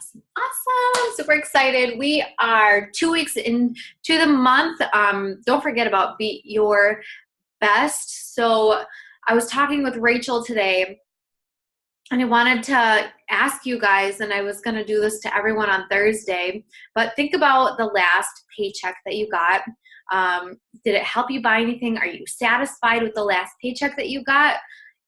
Awesome. Awesome. Super excited. We are 2 weeks into the month. Don't forget about Beat Your Best. So I was talking with Rachel today, and I wanted to ask you guys, and I was going to do this to everyone on Thursday, but think about the last paycheck that you got. Did it help you buy anything? Are you satisfied with the last paycheck that you got?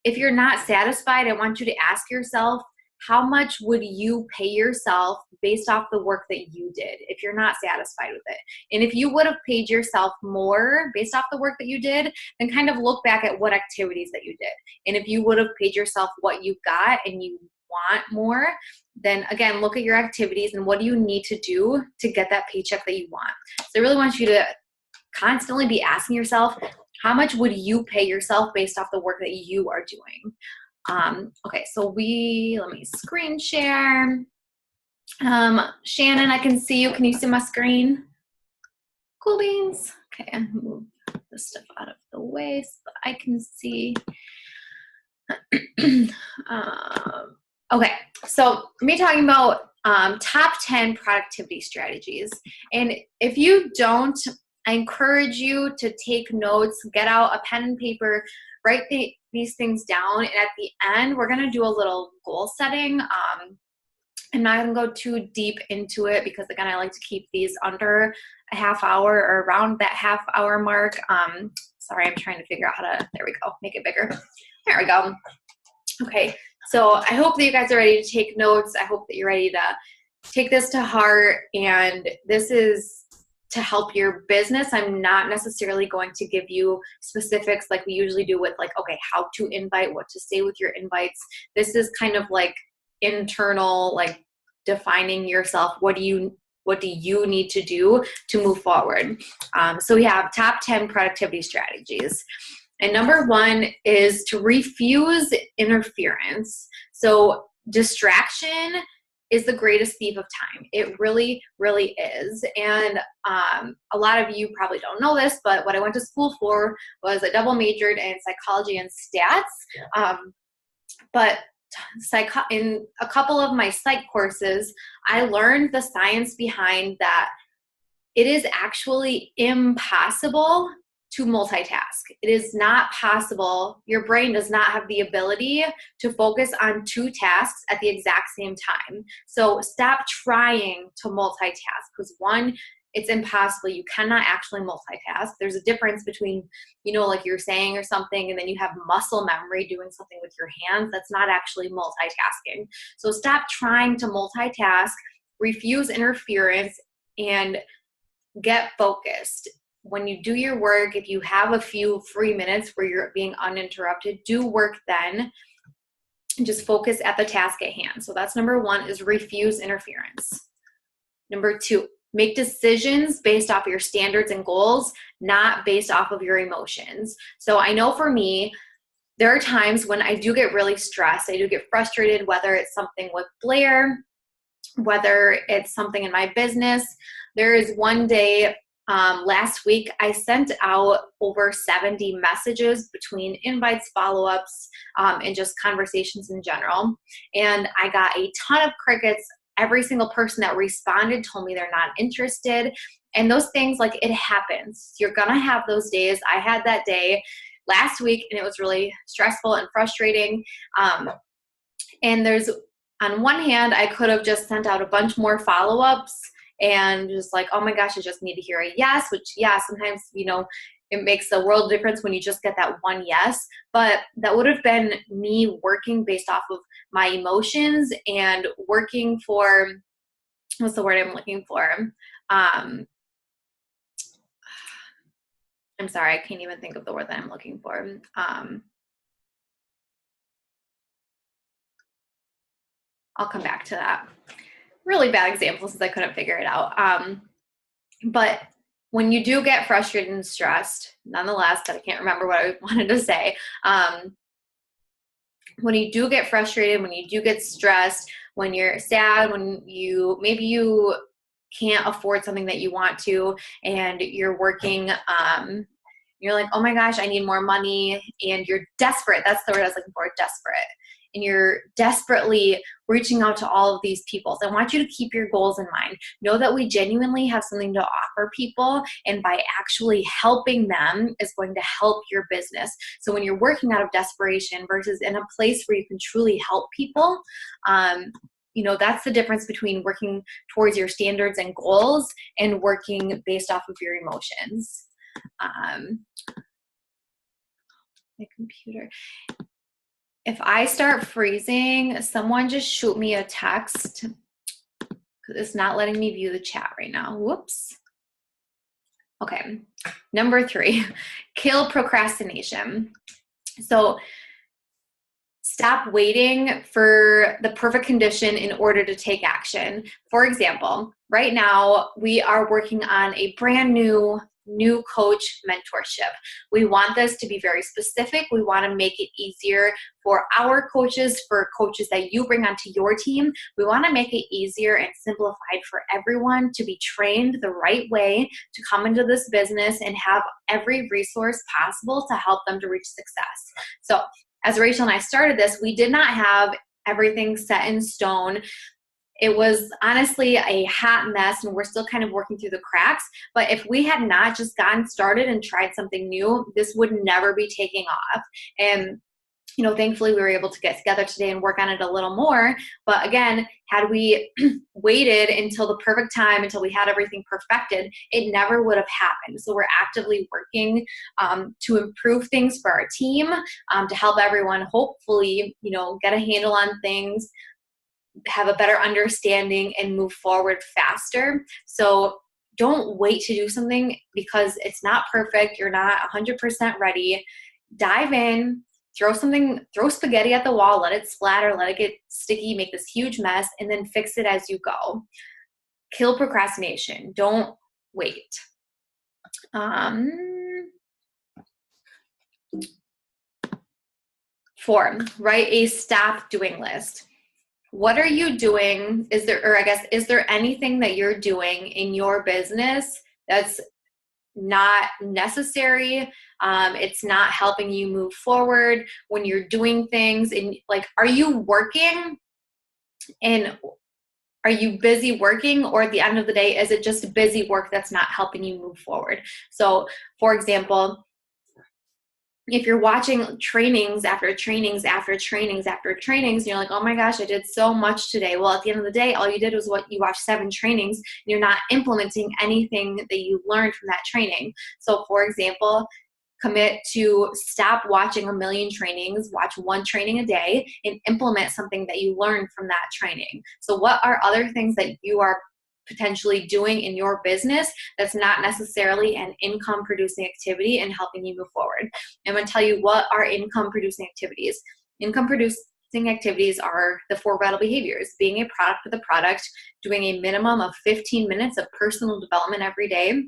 If you're not satisfied, I want you to ask yourself, how much would you pay yourself based off the work that you did if you're not satisfied with it? And if you would have paid yourself more based off the work that you did, then kind of look back at what activities that you did. And if you would have paid yourself what you got and you want more, then again, look at your activities and what do you need to do to get that paycheck that you want. So I really want you to constantly be asking yourself, how much would you pay yourself based off the work that you are doing? Okay, so let me screen share. Shannon, I can see you. Can you see my screen? Cool beans. Okay, move this stuff out of the way so that I can see. Okay, so me talking about top 10 productivity strategies. And if you don't, I encourage you to take notes, get out a pen and paper, write these things down, and at the end, we're going to do a little goal setting. I'm not going to go too deep into it because, again, I like to keep these under a half hour or around that half hour mark. Sorry, I'm trying to figure out how to, there we go, make it bigger. There we go. Okay, so I hope that you guys are ready to take notes. I hope that you're ready to take this to heart, and this is to help your business. I'm not necessarily going to give you specifics like we usually do with like, okay, how to invite, what to say with your invites. This is kind of like internal, like defining yourself. What do you need to do to move forward? So we have top 10 productivity strategies. And number 1 is to refuse interference. So distraction is the greatest thief of time. It really, really is. And a lot of you probably don't know this, but what I went to school for was I double majored in psychology and stats. But in a couple of my psych courses, I learned the science behind that it is actually impossible to multitask. It is not possible. Your brain does not have the ability to focus on 2 tasks at the exact same time. So stop trying to multitask because 1, it's impossible. You cannot actually multitask. There's a difference between, like you're saying or something, and then you have muscle memory doing something with your hands. That's not actually multitasking. So stop trying to multitask, refuse interference, and get focused. When you do your work, if you have a few free minutes where you're being uninterrupted, do work then and just focus at the task at hand. So that's number 1 is refuse interference. Number 2, make decisions based off of your standards and goals, not based off of your emotions. So I know for me, there are times when I do get really stressed. I do get frustrated, whether it's something with Blair, whether it's something in my business. There is one day last week, I sent out over 70 messages between invites, follow-ups, and just conversations in general. And I got a ton of crickets. Every single person that responded told me they're not interested. And those things, like, it happens. You're going to have those days. I had that day last week, and it was really stressful and frustrating. And there's, on one hand, I could have just sent out a bunch more follow-ups and just like, oh my gosh, I just need to hear a yes, which, yeah, sometimes, it makes a world of difference when you just get that one yes. But that would have been me working based off of my emotions and working for, what's the word I'm looking for? I'm sorry, I can't even think of the word that I'm looking for. I'll come back to that. Really bad example since I couldn't figure it out. But when you do get frustrated and stressed, nonetheless, I can't remember what I wanted to say. When you do get frustrated, when you do get stressed, when you're sad, when maybe you can't afford something that you want to, and you're working, you're like, oh my gosh, I need more money, and you're desperate. That's the word I was looking for, desperate. and you're desperately reaching out to all of these people. So I want you to keep your goals in mind. Know that we genuinely have something to offer people, and by actually helping them is going to help your business. So when you're working out of desperation versus in a place where you can truly help people, that's the difference between working towards your standards and goals and working based off of your emotions. My computer. If I start freezing, someone just shoot me a text because it's not letting me view the chat right now. Whoops. Okay. Number 3, kill procrastination. So stop waiting for the perfect condition in order to take action. For example, right now we are working on a brand new coach mentorship. We want this to be very specific. We want to make it easier for our coaches, for coaches that you bring onto your team. We want to make it easier and simplified for everyone to be trained the right way to come into this business and have every resource possible to help them to reach success. So as Rachel and I started this, we did not have everything set in stone. It was honestly a hot mess, and we're still kind of working through the cracks. But if we had not just gotten started and tried something new, this would never be taking off. And thankfully we were able to get together today and work on it a little more. But again, had we waited until the perfect time, until we had everything perfected, it never would have happened. So we're actively working to improve things for our team, to help everyone hopefully, get a handle on things, have a better understanding, and move forward faster. So don't wait to do something because it's not perfect. You're not 100% ready. Dive in, throw spaghetti at the wall, let it splatter, let it get sticky, make this huge mess, and then fix it as you go. Kill procrastination. Don't wait. 4, write a stop doing list. What are you doing? Is there anything that you're doing in your business that's not necessary? It's not helping you move forward when you're doing things. And are you working and are you busy working, or at the end of the day, is it just busy work that's not helping you move forward? So for example, if you're watching trainings after trainings after trainings after trainings, you're like, oh my gosh, I did so much today. Well, at the end of the day, all you did was you watched 7 trainings. And you're not implementing anything that you learned from that training. So for example, commit to stop watching a million trainings, watch 1 training a day, and implement something that you learned from that training. So what are other things that you are potentially doing in your business that's not necessarily an income producing activity and helping you move forward? I'm going to tell you what are income producing activities. Income producing activities are the 4 vital behaviors: being a product with a product, doing a minimum of 15 minutes of personal development every day,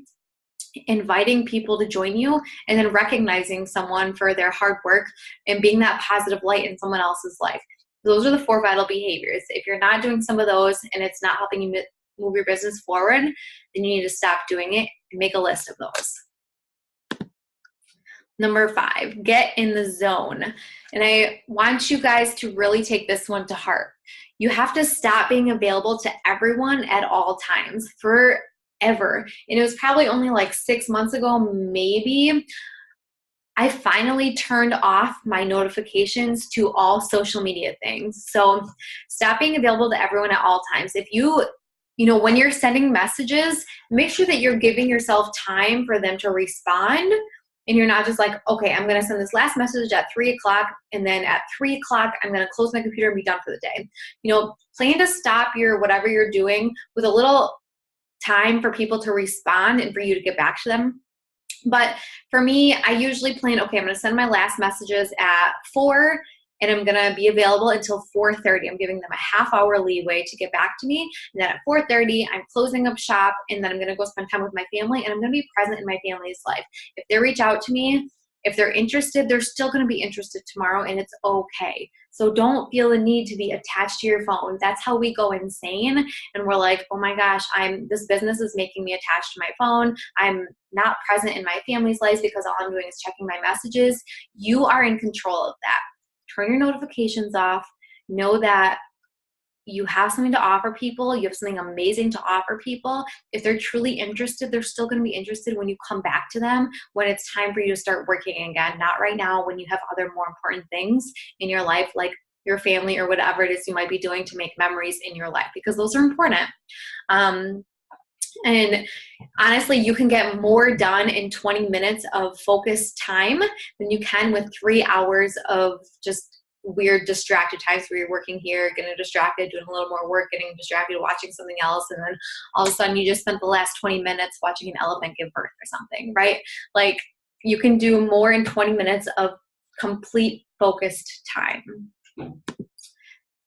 inviting people to join you, and then recognizing someone for their hard work and being that positive light in someone else's life. Those are the 4 vital behaviors. If you're not doing some of those and it's not helping you move your business forward, then you need to stop doing it and make a list of those. Number 5, get in the zone. And I want you guys to really take this one to heart. You have to stop being available to everyone at all times forever. And it was probably only 6 months ago, maybe, I finally turned off my notifications to all social media things. So stop being available to everyone at all times. If when you're sending messages, make sure that you're giving yourself time for them to respond. And you're not just okay, I'm going to send this last message at 3:00, and then at 3:00, I'm going to close my computer and be done for the day. Plan to stop whatever you're doing with a little time for people to respond and for you to get back to them. But for me, I usually plan, okay, I'm going to send my last messages at 4, and I'm going to be available until 4:30. I'm giving them a half-hour leeway to get back to me. And then at 4:30, I'm closing up shop, and then I'm going to go spend time with my family, and I'm going to be present in my family's life. If they reach out to me, if they're interested, they're still going to be interested tomorrow, and it's okay. So don't feel the need to be attached to your phone. That's how we go insane. And we're like, oh my gosh, this business is making me attached to my phone. I'm not present in my family's life because all I'm doing is checking my messages. You are in control of that. Turn your notifications off. know that you have something to offer people. You have something amazing to offer people. If they're truly interested, they're still going to be interested when you come back to them, when it's time for you to start working again, not right now when you have other more important things in your life, like your family or whatever it is you might be doing to make memories in your life, because those are important. And honestly, you can get more done in 20 minutes of focused time than you can with 3 hours of just weird distracted times where you're working here, getting distracted, doing a little more work, getting distracted, watching something else, and then all of a sudden you just spent the last 20 minutes watching an elephant give birth or something, right? Like, you can do more in 20 minutes of complete focused time.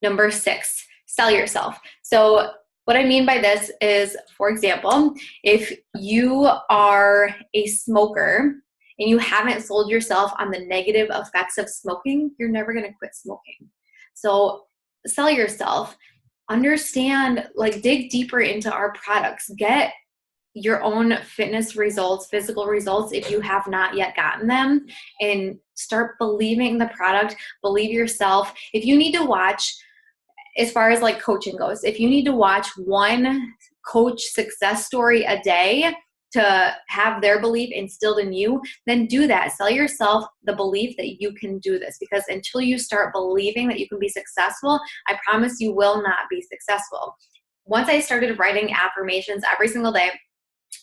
Number 6, sell yourself. So what I mean by this is, for example, if you are a smoker and you haven't sold yourself on the negative effects of smoking, you're never going to quit smoking. So sell yourself, understand, like, dig deeper into our products, get your own fitness results, physical results, if you have not yet gotten them, and start believing the product, believe yourself. If you need to watch, as far as like coaching goes, if you need to watch one coach success story a day to have their belief instilled in you, then do that. Sell yourself the belief that you can do this, because until you start believing that you can be successful, I promise you will not be successful. Once I started writing affirmations every single day,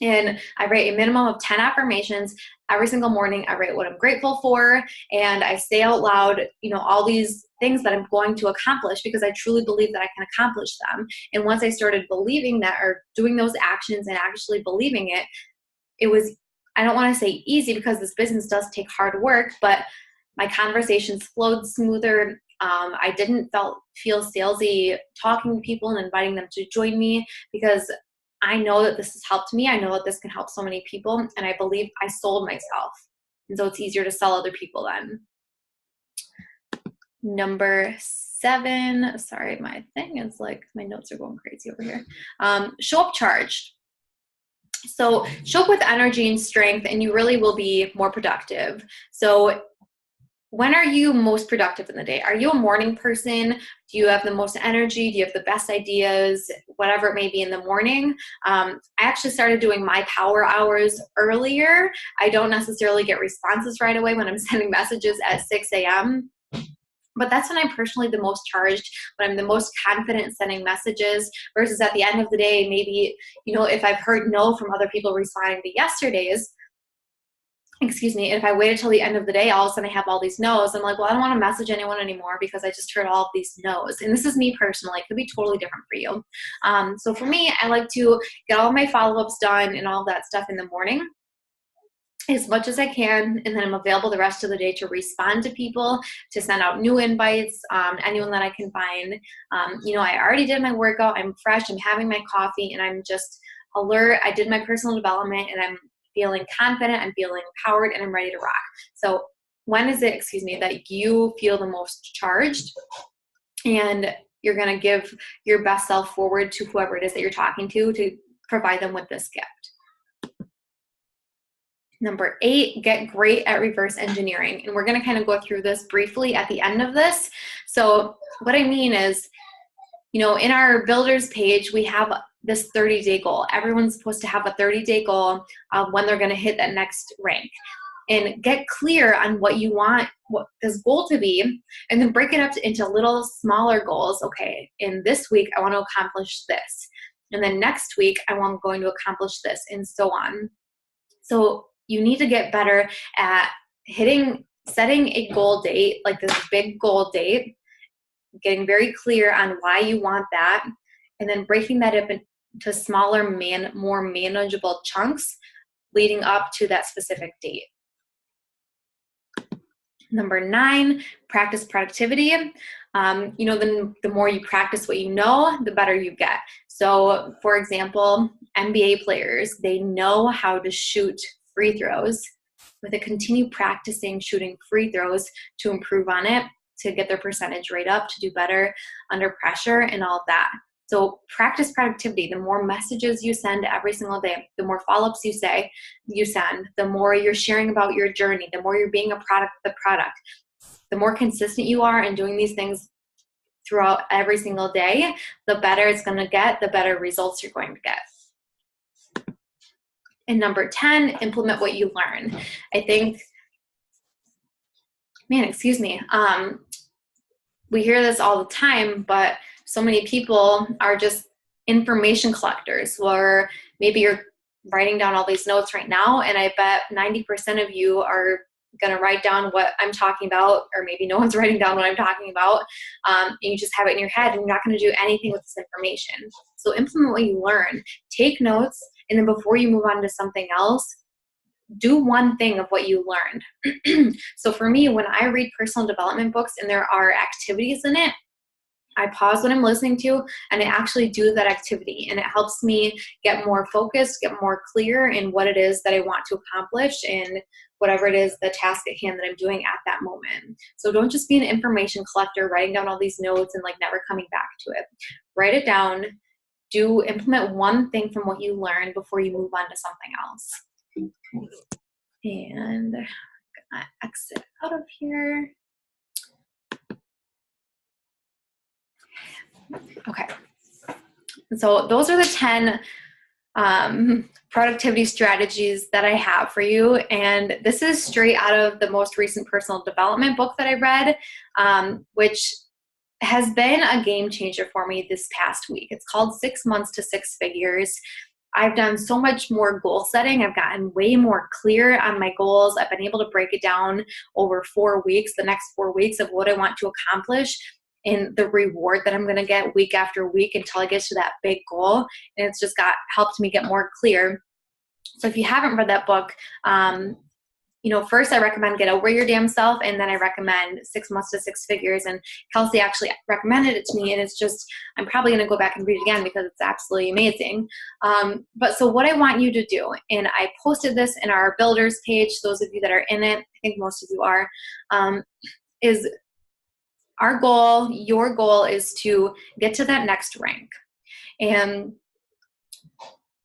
and I write a minimum of 10 affirmations every single morning. I write what I'm grateful for, and I say out loud, all these things that I'm going to accomplish, because I truly believe that I can accomplish them. And once I started believing that, or doing those actions and actually believing it, it was, I don't want to say easy, because this business does take hard work, but my conversations flowed smoother. I didn't feel salesy talking to people and inviting them to join me, because I know that this has helped me. I know that this can help so many people, and I believe I sold myself. And so it's easier to sell other people then. Number 7, sorry, my thing is like, my notes are going crazy over here. Show up charged. So show up with energy and strength, and you really will be more productive. So when are you most productive in the day? Are you a morning person? Do you have the most energy? Do you have the best ideas? Whatever it may be in the morning. I actually started doing my power hours earlier. I don't necessarily get responses right away when I'm sending messages at 6 a.m., but that's when I'm personally the most charged, when I'm the most confident sending messages, versus at the end of the day, maybe, if I've heard no from other people responding to yesterday's, if I waited till the end of the day, all of a sudden I have all these no's. I'm like, well, I don't want to message anyone anymore because I just heard all of these no's. And this is me personally. It could be totally different for you. So for me, I like to get all of my follow-ups done and all of that stuff in the morning as much as I can, and then I'm available the rest of the day to respond to people, to send out new invites, anyone that I can find. I already did my workout. I'm fresh. I'm having my coffee, and I'm just alert. I did my personal development, and I'm feeling confident, I'm feeling empowered, and I'm ready to rock. So when is it, that you feel the most charged, and you're going to give your best self forward to whoever it is that you're talking to provide them with this gift? Number 8, get great at reverse engineering. And we're going to kind of go through this briefly at the end of this. So what I mean is, in our builders page, we have this 30-day goal. Everyone's supposed to have a 30-day goal of when they're going to hit that next rank. And get clear on what you want what this goal to be, and then break it up into little smaller goals. Okay, in this week, I want to accomplish this. And then next week, I'm going to accomplish this, and so on. So you need to get better at setting a goal date, like this big goal date, getting very clear on why you want that, and then breaking that up into smaller, more manageable chunks leading up to that specific date. Number 9, practice productivity. The more you practice what you know, the better you get. So, for example, NBA players, they know how to shoot free throws, but they continue practicing shooting free throws to improve on it, to get their percentage rate up, to do better under pressure and all of that. So practice productivity. The more messages you send every single day, the more follow-ups you send, the more you're sharing about your journey, the more you're being a product of the product, the more consistent you are in doing these things throughout every single day, the better it's going to get, the better results you're going to get. And number 10, implement what you learn. I think, we hear this all the time, but so many people are just information collectors, or maybe you're writing down all these notes right now, and I bet 90% of you are going to write down what I'm talking about, or maybe no one's writing down what I'm talking about, and you just have it in your head, and you're not going to do anything with this information. So implement what you learn. Take notes, and then before you move on to something else, do one thing of what you learned. So for me, when I read personal development books and there are activities in it, I pause what I'm listening to and I actually do that activity, and it helps me get more focused, get more clear in what it is that I want to accomplish and whatever it is, the task at hand that I'm doing at that moment. So don't just be an information collector writing down all these notes and like never coming back to it. Write it down, implement one thing from what you learned before you move on to something else. And I'm gonna exit out of here. Okay, so those are the 10 productivity strategies that I have for you, and this is straight out of the most recent personal development book that I read, which has been a game changer for me this past week. It's called 6 Months to Six Figures. I've done so much more goal setting. I've gotten way more clear on my goals. I've been able to break it down over 4 weeks, the next 4 weeks of what I want to accomplish and the reward that I'm going to get week after week until I get to that big goal. And it's just helped me get more clear. So if you haven't read that book, first I recommend Get Over Your Damn Self, and then I recommend 6 Months to Six Figures. And Kelsey actually recommended it to me, and it's just, I'm probably going to go back and read it again because it's absolutely amazing. But so what I want you to do, and I posted this in our builders page, those of you that are in it, I think most of you are, is our goal, your goal is to get to that next rank. And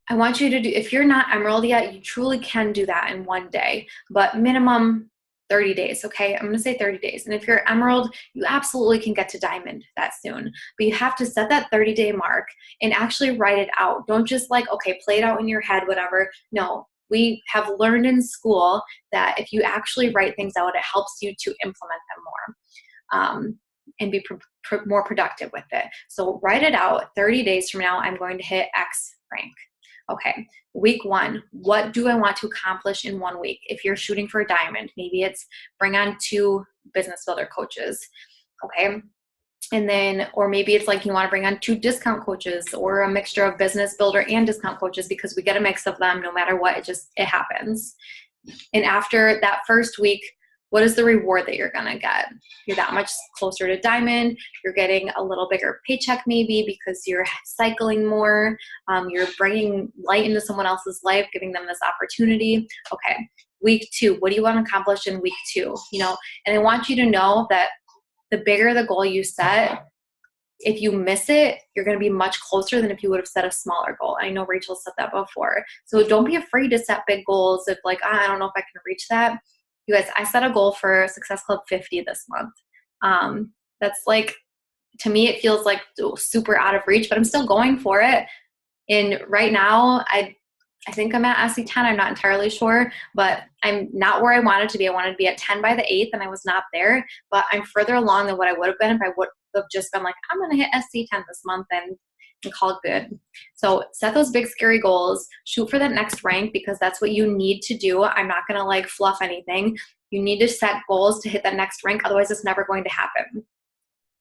I want you to do, if you're not Emerald yet, you truly can do that in one day, but minimum 30 days, okay? I'm going to say 30 days. And if you're Emerald, you absolutely can get to Diamond that soon, but you have to set that 30-day mark and actually write it out. Don't just play it out in your head, whatever. No, we have learned in school that if you actually write things out, it helps you to implement them more. And be more productive with it. So write it out. 30 days from now, I'm going to hit X rank. Okay, week 1, what do I want to accomplish in 1 week? If you're shooting for a diamond, maybe it's bring on 2 business builder coaches. Okay, and then, or maybe it's like you want to bring on 2 discount coaches or a mixture of business builder and discount coaches, because we get a mix of them no matter what, it happens. And after that first week, what is the reward that you're going to get? You're that much closer to Diamond. You're getting a little bigger paycheck maybe because you're cycling more. You're bringing light into someone else's life, giving them this opportunity. Okay, week 2, what do you want to accomplish in week 2? And I want you to know that the bigger the goal you set, if you miss it, you're going to be much closer than if you would have set a smaller goal. I know Rachel said that before. So don't be afraid to set big goals if I don't know if I can reach that. You guys, I set a goal for Success Club 50 this month. That's to me, it feels like super out of reach, but I'm still going for it. And right now, I think I'm at SC10. I'm not entirely sure, but I'm not where I wanted to be. I wanted to be at 10 by the 8th, and I was not there. But I'm further along than what I would have been if I would have just been I'm going to hit SC10 this month and call it good. So set those big scary goals, shoot for that next rank, because that's what you need to do. I'm not going to fluff anything. You need to set goals to hit that next rank. Otherwise it's never going to happen.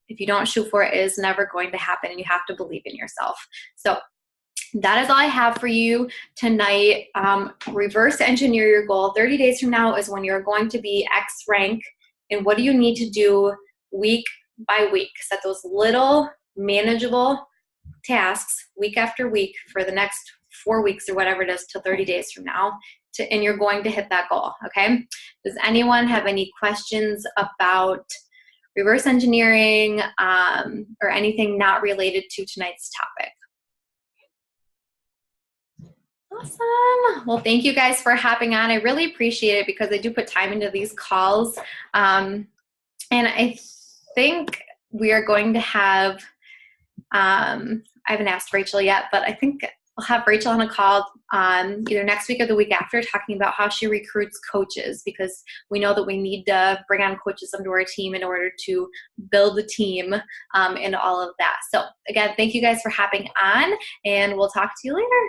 If you don't shoot for it, it is never going to happen, and you have to believe in yourself. So that is all I have for you tonight. Reverse engineer your goal. 30 days from now is when you're going to be X rank. And what do you need to do week by week? Set those little manageable tasks week after week for the next 4 weeks or whatever it is till 30 days from now, and you're going to hit that goal. Okay, does anyone have any questions about reverse engineering or anything not related to tonight's topic? Awesome. Well, thank you guys for hopping on. I really appreciate it, because I do put time into these calls, and I think we are going to have, I haven't asked Rachel yet, but I think I'll have Rachel on a call either next week or the week after, talking about how she recruits coaches, because we know that we need to bring on coaches onto our team in order to build the team and all of that. So again, thank you guys for hopping on, and we'll talk to you later.